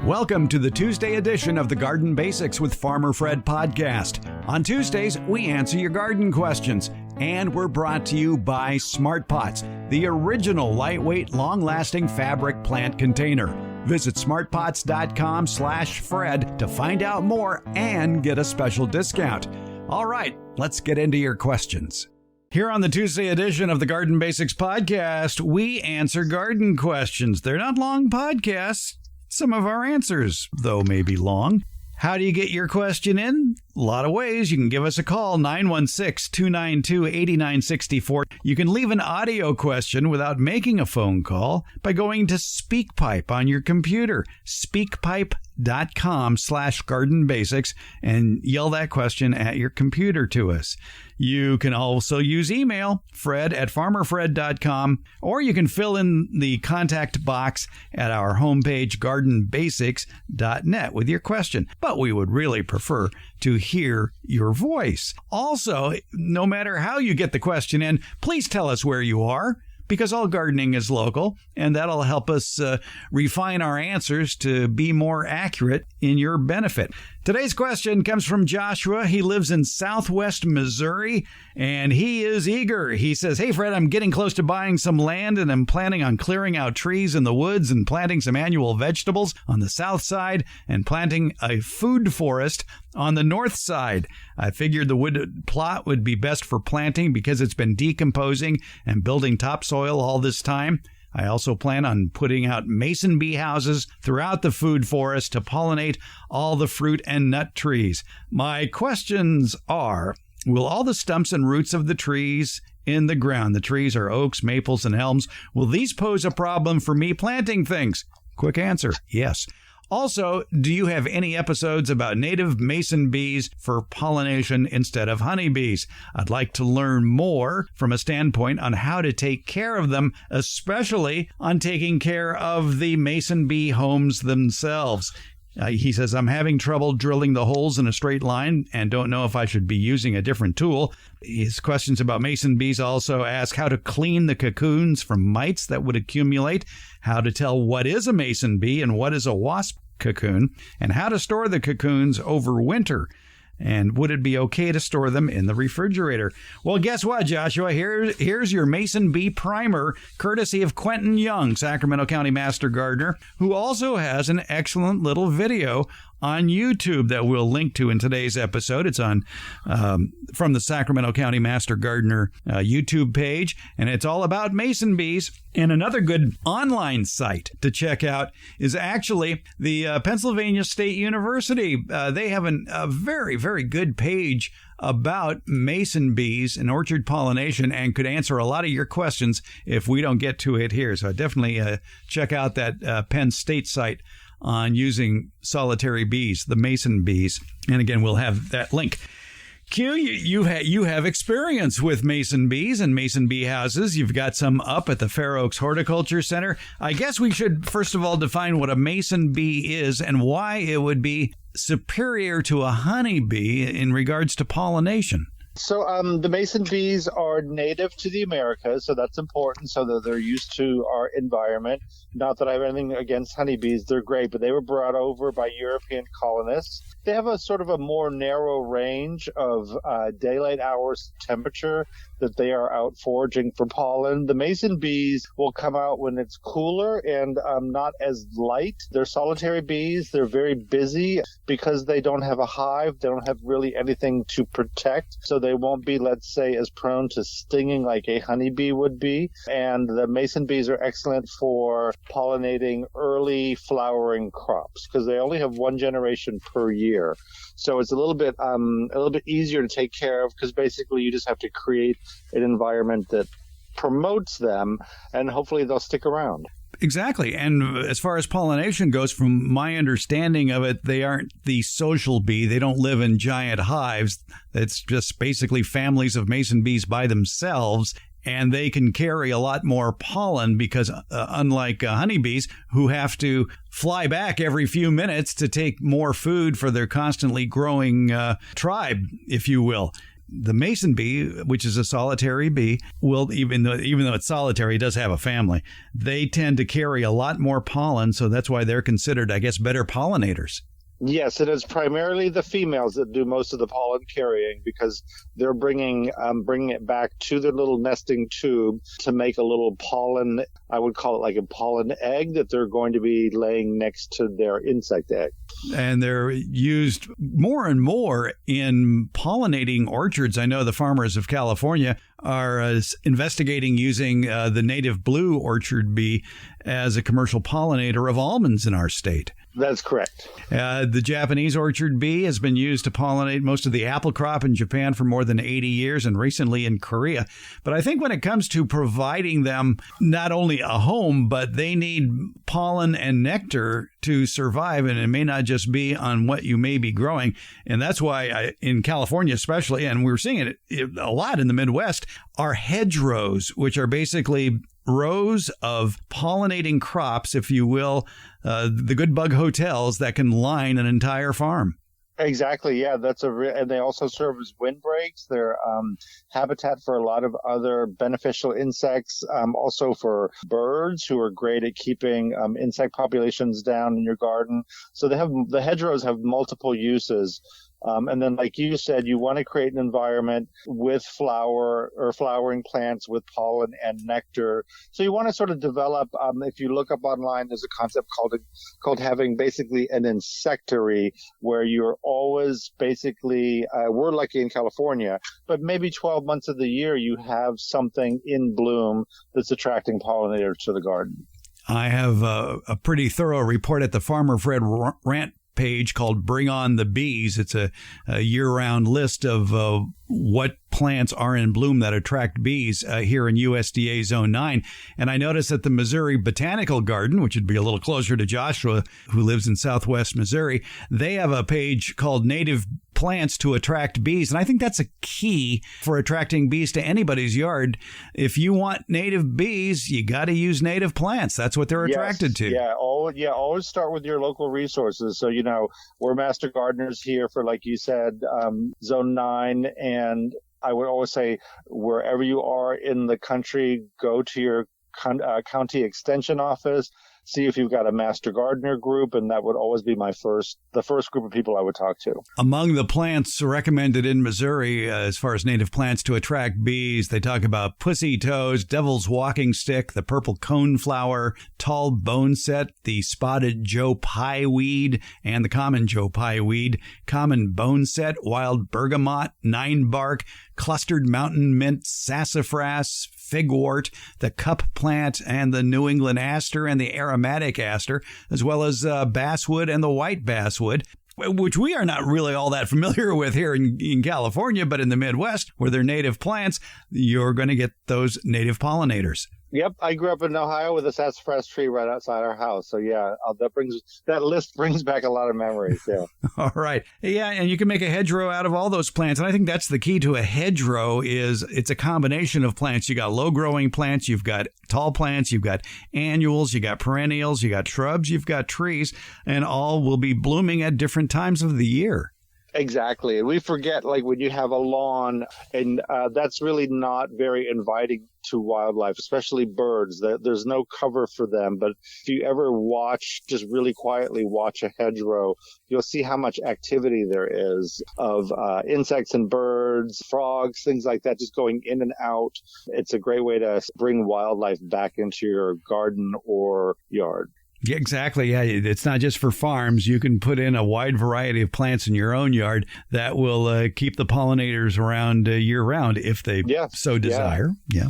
Welcome to the Tuesday edition of the Garden Basics with Farmer Fred podcast. On Tuesdays, we answer your garden questions, and we're brought to you by Smart Pots, the original lightweight, long-lasting fabric plant container. Visit smartpots.com/Fred to find out more and get a special discount. All right, let's get into your questions. Here on the Tuesday edition of the Garden Basics podcast, we answer garden questions. They're not long podcasts. Some of our answers, though, may be long. How do you get your question in? A lot of ways. You can give us a call, 916-292-8964. You can leave an audio question without making a phone call by going to SpeakPipe on your computer, speakpipe.com/gardenbasics, and yell that question at your computer to us. You can also use email, fred@farmerfred.com, or you can fill in the contact box at our homepage, gardenbasics.net, with your question. But we would really prefer to hear your voice. Also, no matter how you get the question in, please tell us where you are, because all gardening is local, and that'll help us refine our answers to be more accurate in your benefit. Today's question comes from Joshua. He lives in southwest Missouri, and he is eager. He says, "Hey, Fred, I'm getting close to buying some land, and I'm planning on clearing out trees in the woods and planting some annual vegetables on the south side and planting a food forest on the north side. I figured the wood plot would be best for planting because it's been decomposing and building topsoil all this time. I also plan on putting out mason bee houses throughout the food forest to pollinate all the fruit and nut trees. My questions are, will all the stumps and roots of the trees in the ground, the trees are oaks, maples, and elms, will these pose a problem for me planting things?" Quick answer, yes. Also, do you have any episodes about native mason bees for pollination instead of honeybees? I'd like to learn more from a standpoint on how to take care of them, especially on taking care of the mason bee homes themselves. He says, "I'm having trouble drilling the holes in a straight line and don't know if I should be using a different tool." His questions about mason bees also ask how to clean the cocoons from mites that would accumulate, how to tell what is a mason bee and what is a wasp cocoon, and how to store the cocoons over winter. And would it be okay to store them in the refrigerator? Well, guess what, Joshua? Here's your mason bee primer, courtesy of Quentyn Young, Sacramento County Master Gardener, who also has an excellent little video on YouTube that we'll link to in today's episode. It's on from the Sacramento County Master Gardener YouTube page, and it's all about mason bees. And another good online site to check out is actually the Pennsylvania State University. They have a very, very good page about mason bees and orchard pollination, and could answer a lot of your questions if we don't get to it here. So definitely check out that Penn State site on using solitary bees, the mason bees. And again, we'll have that link. Q, you have experience with mason bees and mason bee houses. You've got some up at the Fair Oaks Horticulture Center. I guess we should first of all define what a mason bee is and why it would be superior to a honeybee in regards to pollination. So the mason bees are native to the Americas, so that's important, so that they're used to our environment. Not that I have anything against honeybees, they're great, but they were brought over by European colonists. They have a sort of a more narrow range of daylight hours temperature that they are out foraging for pollen. The mason bees will come out when it's cooler and not as light. They're solitary bees. They're very busy because they don't have a hive. They don't have really anything to protect. So they won't be, let's say, as prone to stinging like a honeybee would be. And the mason bees are excellent for pollinating early flowering crops because they only have one generation per year. So it's a little bit easier to take care of because basically you just have to create an environment that promotes them, and hopefully they'll stick around. Exactly. And as far as pollination goes, from my understanding of it, they aren't the social bee. They don't live in giant hives. It's just basically families of mason bees by themselves. And they can carry a lot more pollen because unlike honeybees, who have to fly back every few minutes to take more food for their constantly growing tribe, if you will. The mason bee, which is a solitary bee, will, even though it's solitary, it does have a family. They tend to carry a lot more pollen, so that's why they're considered, I guess, better pollinators. Yes, it is primarily the females that do most of the pollen carrying because they're bringing it back to their little nesting tube to make a little pollen. I would call it like a pollen egg that they're going to be laying next to their insect egg. And they're used more and more in pollinating orchards. I know the farmers of California are investigating using the native blue orchard bee as a commercial pollinator of almonds in our state. That's correct. The Japanese orchard bee has been used to pollinate most of the apple crop in Japan for more than 80 years and recently in Korea. But I think when it comes to providing them not only a home, but they need pollen and nectar to survive, and it may not just be on what you may be growing. And that's why in California especially, and we're seeing it a lot in the Midwest, are hedgerows, which are basically rows of pollinating crops, if you will, the good bug hotels that can line an entire farm. Exactly. Yeah, and they also serve as windbreaks. They're habitat for a lot of other beneficial insects, also for birds who are great at keeping insect populations down in your garden. So the hedgerows have multiple uses. And then, like you said, you want to create an environment with flowering plants with pollen and nectar. So you want to sort of develop, if you look up online, there's a concept called having basically an insectary where you're always basically, we're lucky in California, but maybe 12 months of the year you have something in bloom that's attracting pollinators to the garden. I have a pretty thorough report at the Farmer Fred Rant page called Bring On the Bees. It's a year-round list of what plants are in bloom that attract bees here in USDA Zone 9. And I noticed that the Missouri Botanical Garden, which would be a little closer to Joshua, who lives in southwest Missouri, they have a page called Native Plants to Attract Bees. And I think that's a key for attracting bees to anybody's yard. If you want native bees, you got to use native plants. That's what they're attracted to. Yeah, always start with your local resources. So, we're master gardeners here for, like you said, Zone 9. And I would always say, wherever you are in the country, go to your county extension office, see if you've got a master gardener group, and that would always be the first group of people I would talk to. Among the plants recommended in Missouri, as far as native plants to attract bees, they talk about pussy toes, devil's walking stick, the purple coneflower, tall boneset, the spotted Joe Pye weed, and the common Joe Pye weed, common boneset, wild bergamot, ninebark, clustered mountain mint, sassafras, figwort, the cup plant, and the New England aster and the aromatic aster, as well as basswood and the white basswood, which we are not really all that familiar with here in California, but in the Midwest, where they're native plants, you're going to get those native pollinators. Yep, I grew up in Ohio with a sassafras tree right outside our house. So yeah, that list brings back a lot of memories. Yeah. All right. Yeah, and you can make a hedgerow out of all those plants. And I think that's the key to a hedgerow is it's a combination of plants. You got low-growing plants, you've got tall plants, you've got annuals, you got perennials, you got shrubs, you've got trees, and all will be blooming at different times of the year. Exactly. And we forget, like, when you have a lawn, and that's really not very inviting to wildlife, especially birds. There's no cover for them. But if you ever just really quietly watch a hedgerow, you'll see how much activity there is of insects and birds, frogs, things like that, just going in and out. It's a great way to bring wildlife back into your garden or yard. Yeah, exactly. Yeah, it's not just for farms. You can put in a wide variety of plants in your own yard that will keep the pollinators around year-round if they so desire. Yeah.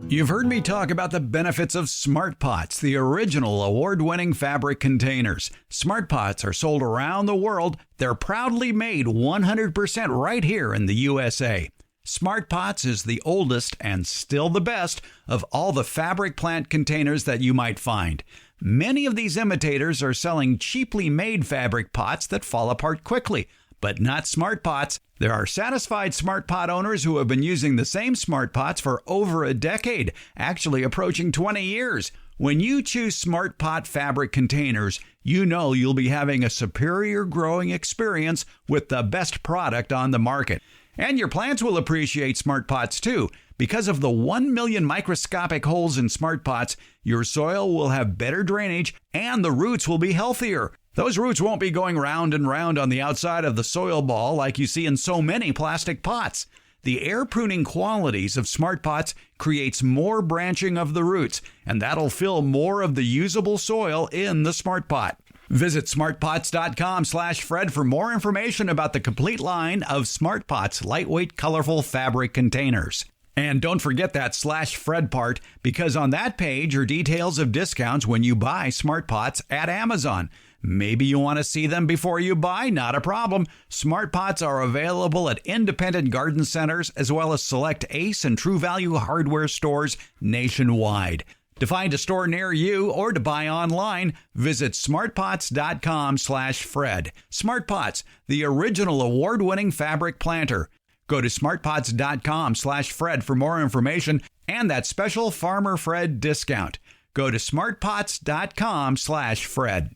You've heard me talk about the benefits of Smart Pots, the original award-winning fabric containers. Smart Pots are sold around the world. They're proudly made 100% right here in the USA. Smart Pots is the oldest and still the best of all the fabric plant containers that you might find. Many of these imitators are selling cheaply made fabric pots that fall apart quickly, but not Smart Pots. There are satisfied Smart Pot owners who have been using the same Smart Pots for over a decade, actually approaching 20 years. When you choose Smart Pot fabric containers, you know you'll be having a superior growing experience with the best product on the market. And your plants will appreciate Smart Pots too. Because of the 1 million microscopic holes in Smart Pots, your soil will have better drainage and the roots will be healthier. Those roots won't be going round and round on the outside of the soil ball like you see in so many plastic pots. The air pruning qualities of Smart Pots creates more branching of the roots, and that'll fill more of the usable soil in the Smart Pot. Visit smartpots.com/Fred for more information about the complete line of Smart Pots lightweight, colorful fabric containers. And don't forget that /Fred part, because on that page are details of discounts when you buy Smart Pots at Amazon. Maybe you want to see them before you buy? Not a problem. Smart Pots are available at independent garden centers as well as select Ace and True Value hardware stores nationwide. To find a store near you or to buy online, visit smartpots.com/Fred. Smart Pots, the original award-winning fabric planter. Go to smartpots.com/Fred for more information and that special Farmer Fred discount. Go to smartpots.com/Fred.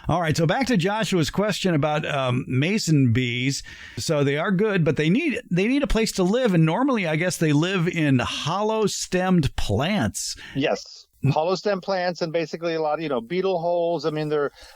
All right, so back to Joshua's question about mason bees. So they are good, but they need a place to live, and normally I guess they live in hollow-stemmed plants. Yes. Hollow stem plants and basically a lot of, beetle holes. I mean,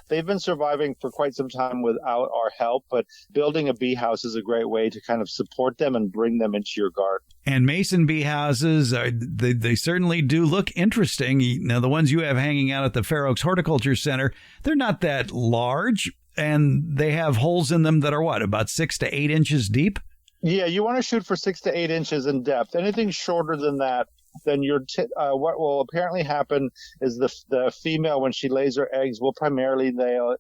they've been surviving for quite some time without our help, but building a bee house is a great way to kind of support them and bring them into your garden. And mason bee houses, they certainly do look interesting. Now, the ones you have hanging out at the Fair Oaks Horticulture Center, they're not that large, and they have holes in them that are about 6 to 8 inches deep? Yeah, you want to shoot for 6 to 8 inches in depth. Anything shorter than that, then what will apparently happen is the female, when she lays her eggs, will primarily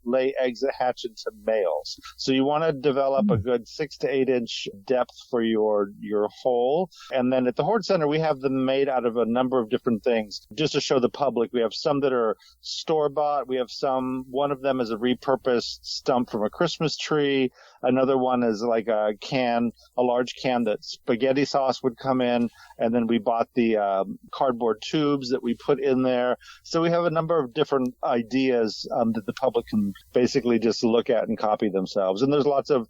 lay eggs that hatch into males. So you want to develop a good 6 to 8 inch depth for your hole. And then at the Hort Center, we have them made out of a number of different things. Just to show the public, we have some that are store-bought. We have one of them is a repurposed stump from a Christmas tree. Another one is like a large can that spaghetti sauce would come in. And then we bought the cardboard tubes that we put in there. So we have a number of different ideas that the public can basically just look at and copy themselves. And there's lots of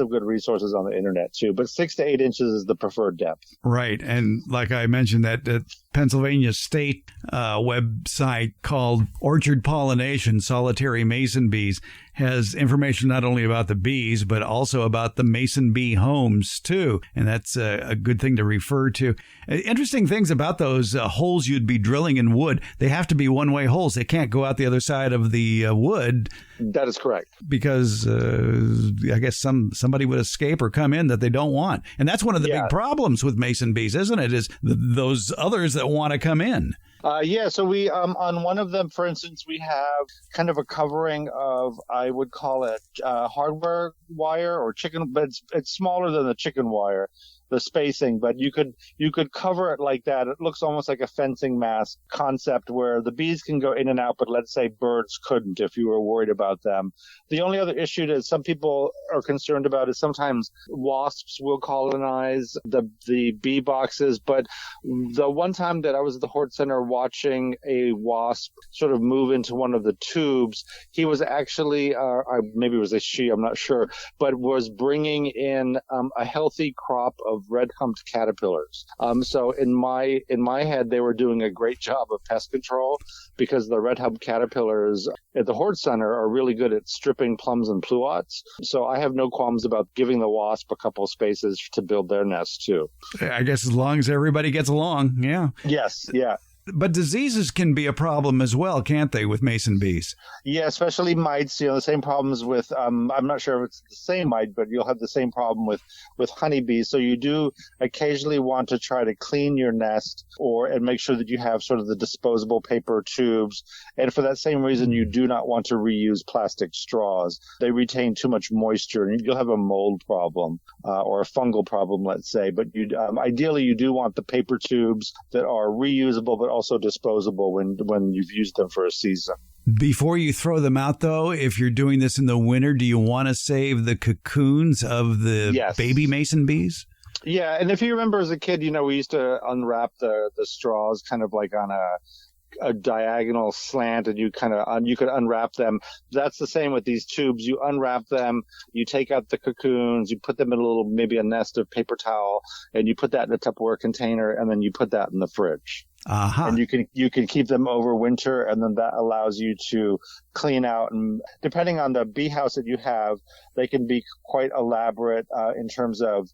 good resources on the internet too. But 6 to 8 inches is the preferred depth. Right. And like I mentioned, that Pennsylvania State website called Orchard Pollination, Solitary Mason Bees, has information not only about the bees, but also about the mason bee homes, too. And that's a good thing to refer to. Interesting things about those holes you'd be drilling in wood. They have to be one-way holes. They can't go out the other side of the wood. That is correct. Because I guess somebody would escape or come in that they don't want. And that's one of the big problems with mason bees, isn't it? Is those others that want to come in. So we, on one of them, for instance, we have kind of a covering of, I would call it hardware wire or chicken, but it's smaller than the chicken wire, the spacing, but you could cover it like that. It looks almost like a fencing mask concept where the bees can go in and out, but let's say birds couldn't if you were worried about them. The only other issue that some people are concerned about is sometimes wasps will colonize the bee boxes. But the one time that I was at the Hort Center watching a wasp sort of move into one of the tubes, he was actually, maybe it was a she, I'm not sure, but was bringing in a healthy crop of red-humped caterpillars. So in my head, they were doing a great job of pest control because the red-humped caterpillars at the Hort Center are really good at stripping plums and pluots. So I have no qualms about giving the wasp a couple of spaces to build their nest too. I guess as long as everybody gets along, yeah. Yes, yeah. But diseases can be a problem as well, can't they, with mason bees? Yeah, especially mites. The same problems with, I'm not sure if it's the same mite, but you'll have the same problem with honeybees. So you do occasionally want to try to clean your nest and make sure that you have sort of the disposable paper tubes. And for that same reason, you do not want to reuse plastic straws. They retain too much moisture, and you'll have a mold problem or a fungal problem, let's say. But ideally, you do want the paper tubes that are reusable, but also disposable when you've used them for a season. Before you throw them out, though, if you're doing this in the winter, do you want to save the cocoons of the baby mason bees? Yeah, and if you remember as a kid, we used to unwrap the straws kind of like on a diagonal slant, and you could unwrap them. That's the same with these tubes. You unwrap them, you take out the cocoons, you put them in maybe a nest of paper towel, and you put that in a Tupperware container, and then you put that in the fridge. And you can keep them over winter, and then that allows you to clean out. And depending on the bee house that you have, they can be quite elaborate in terms of,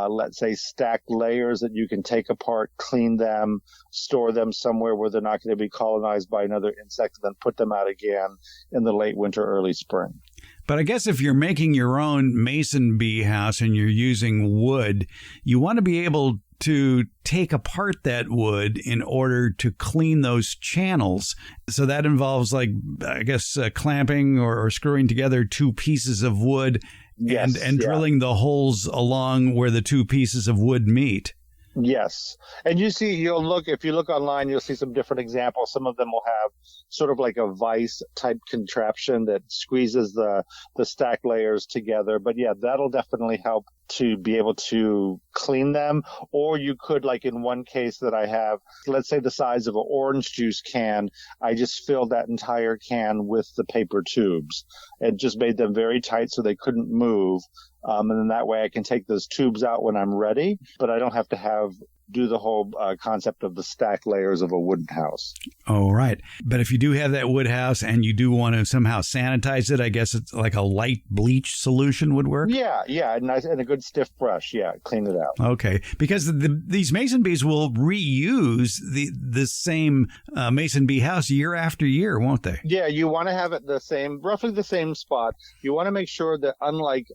let's say, stacked layers that you can take apart, clean them, store them somewhere where they're not going to be colonized by another insect, and then put them out again in the late winter, early spring. But I guess if you're making your own mason bee house and you're using wood, you want to be able to take apart that wood in order to clean those channels. So that involves, like, I guess, clamping or screwing together two pieces of wood and drilling the holes along where the two pieces of wood meet. Yes. And if you look online, you'll see some different examples. Some of them will have sort of like a vise type contraption that squeezes the stacked layers together. But yeah, that'll definitely help to be able to clean them. Or you could, like in one case that I have, let's say the size of an orange juice can, I just filled that entire can with the paper tubes and just made them very tight so they couldn't move. And then that way I can take those tubes out when I'm ready, but I don't have to do the whole concept of the stacked layers of a wooden house. Oh, right. But if you do have that wood house and you do want to somehow sanitize it, I guess it's like a light bleach solution would work? Yeah, nice, and a good stiff brush. Yeah, clean it out. Okay, because these mason bees will reuse the same mason bee house year after year, won't they? Yeah, you want to have it roughly the same spot. You want to make sure that, unlike,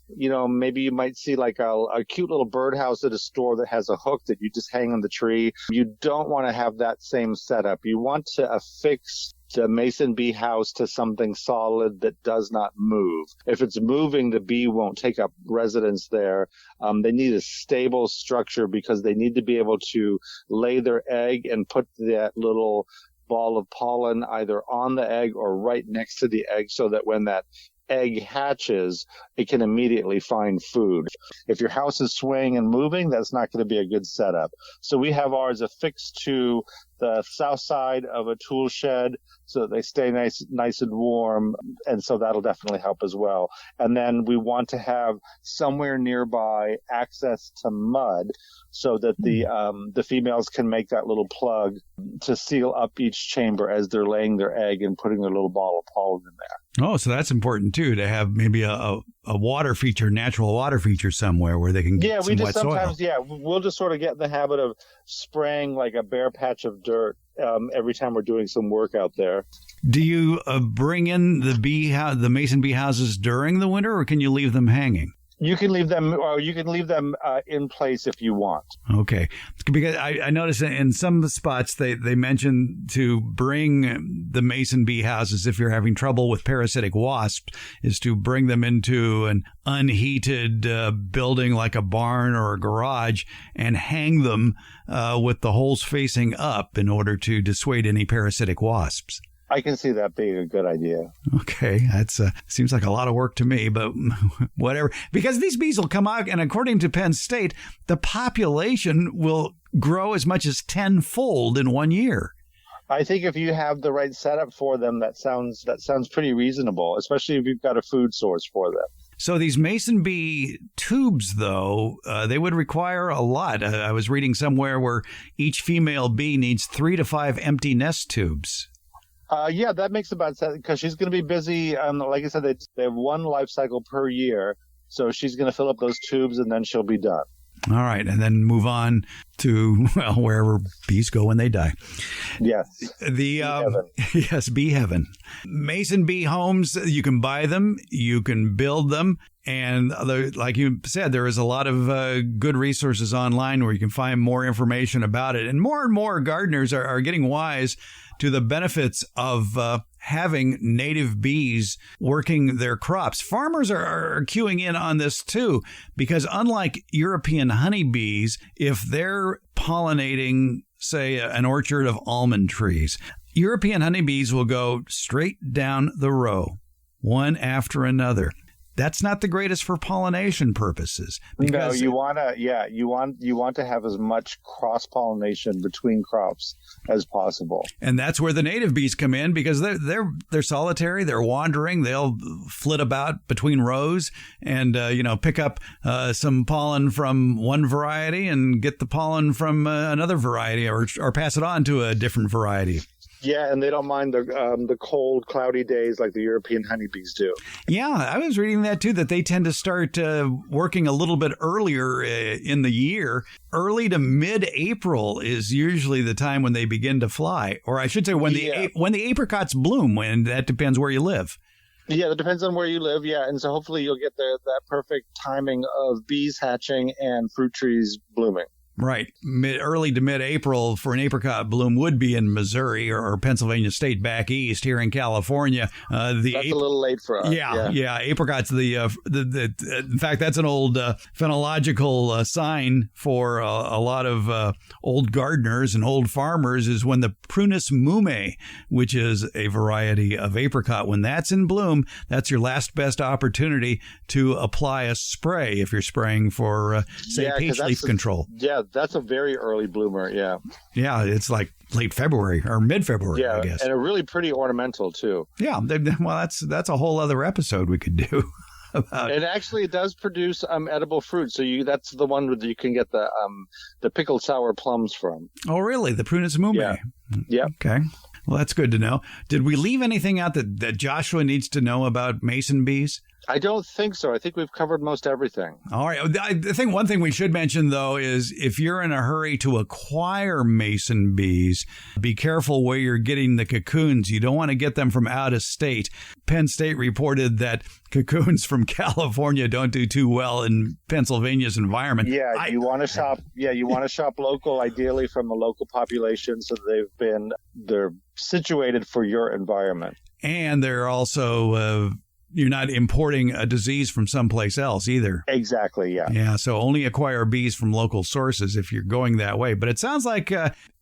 maybe you might see like a cute little birdhouse at a store that has a hook that you just hang on the tree. You don't want to have that same setup. You want to affix the mason bee house to something solid that does not move. If it's moving, the bee won't take up residence there. They need a stable structure because they need to be able to lay their egg and put that little ball of pollen either on the egg or right next to the egg, so that when that egg hatches, it can immediately find food. If your house is swaying and moving, that's not going to be a good setup. So we have ours affixed to the south side of a tool shed so that they stay nice and warm. And so that'll definitely help as well. And then we want to have somewhere nearby access to mud so that the females can make that little plug to seal up each chamber as they're laying their egg and putting their little ball of pollen in there. Oh, so that's important too, to have maybe a water feature, natural water feature somewhere where they can get some wet soil. We'll just sort of get in the habit of spraying like a bare patch of dirt every time we're doing some work out there. Do you bring in the mason bee houses during the winter, or can you leave them hanging? You can leave them, in place if you want. Okay, because I noticed in some spots they mention to bring the mason bee houses, if you're having trouble with parasitic wasps, is to bring them into an unheated building like a barn or a garage and hang them with the holes facing up in order to dissuade any parasitic wasps. I can see that being a good idea. Okay, that's seems like a lot of work to me, but whatever. Because these bees will come out, and according to Penn State, the population will grow as much as tenfold in 1 year. I think if you have the right setup for them, that sounds pretty reasonable, especially if you've got a food source for them. So these mason bee tubes, though, they would require a lot. I was reading somewhere where each female bee needs 3 to 5 empty nest tubes. Yeah, that makes about sense because she's going to be busy. Like I said, they have one life cycle per year. So she's going to fill up those tubes and then she'll be done. All right. And then move on to, wherever bees go when they die. Yes. Bee heaven. Yes, bee heaven. Mason bee homes, you can buy them, you can build them. And like you said, there is a lot of good resources online where you can find more information about it. And more gardeners are getting wise to the benefits of having native bees working their crops. Farmers are queuing in on this too, because unlike European honeybees, if they're pollinating, say, an orchard of almond trees, European honeybees will go straight down the row, one after another. that's not the greatest for pollination purposes. No, you want to have as much cross-pollination between crops as possible. And that's where the native bees come in, because they're solitary, they're wandering, they'll flit about between rows and pick up some pollen from one variety and get the pollen from another variety, or pass it on to a different variety. Yeah, and they don't mind the cold, cloudy days like the European honeybees do. Yeah, I was reading that too, that they tend to start working a little bit earlier in the year. Early to mid-April is usually the time when they begin to fly. Or I should say when the apricots bloom, when that depends where you live. Yeah, it depends on where you live, yeah. And so hopefully you'll get that perfect timing of bees hatching and fruit trees blooming. Right. Early to mid-April for an apricot bloom would be in Missouri or Pennsylvania State back east. Here in California, that's a little late for us. Yeah. Apricots. In fact, that's an old phenological sign for a lot of old gardeners and old farmers, is when the Prunus mume, which is a variety of apricot, when that's in bloom, that's your last best opportunity to apply a spray if you're spraying for, peach leaf control. Yeah. That's a very early bloomer, yeah. Yeah, it's like late February or mid-February, I guess. And a really pretty ornamental, too. Yeah, well, that's a whole other episode we could do. And actually, it does produce edible fruit. So that's the one that you can get the pickled sour plums from. Oh, really? The Prunus mume? Yeah. Okay. Well, that's good to know. Did we leave anything out that Joshua needs to know about mason bees? I don't think so. I think we've covered most everything. All right. I think one thing we should mention, though, is if you're in a hurry to acquire mason bees, be careful where you're getting the cocoons. You don't want to get them from out of state. Penn State reported that cocoons from California don't do too well in Pennsylvania's environment. Yeah, you want to shop. Yeah, you want to shop local, ideally from a local population, so they're situated for your environment. And they're also you're not importing a disease from someplace else either. Exactly, yeah. Yeah, so only acquire bees from local sources if you're going that way. But it sounds like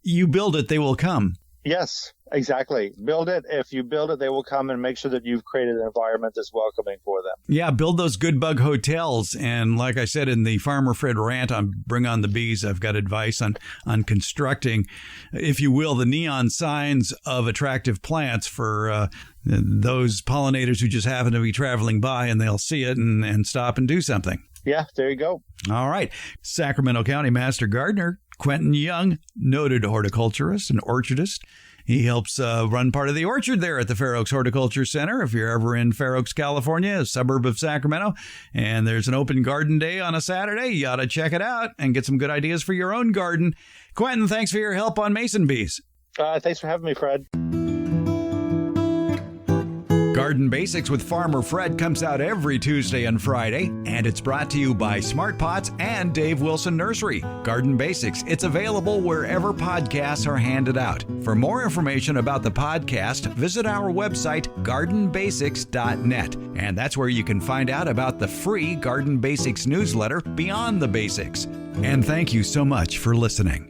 you build it, they will come. Yes, exactly. Build it. If you build it, they will come, and make sure that you've created an environment that's welcoming for them. Yeah, build those good bug hotels. And like I said in the Farmer Fred rant on Bring on the Bees, I've got advice on constructing, if you will, the neon signs of attractive plants for those pollinators who just happen to be traveling by, and they'll see it and stop and do something. Yeah, there you go. All right. Sacramento County Master Gardener Quentyn Young, noted horticulturist and orchardist. He helps run part of the orchard there at the Fair Oaks Horticulture Center. If you're ever in Fair Oaks, California, a suburb of Sacramento, and there's an open garden day on a Saturday, you ought to check it out and get some good ideas for your own garden. Quentyn, thanks for your help on mason bees. Thanks for having me, Fred. Garden Basics with Farmer Fred comes out every Tuesday and Friday, and it's brought to you by Smart Pots and Dave Wilson Nursery. Garden Basics, it's available wherever podcasts are handed out. For more information about the podcast, visit our website, gardenbasics.net, and that's where you can find out about the free Garden Basics newsletter, Beyond the Basics. And thank you so much for listening.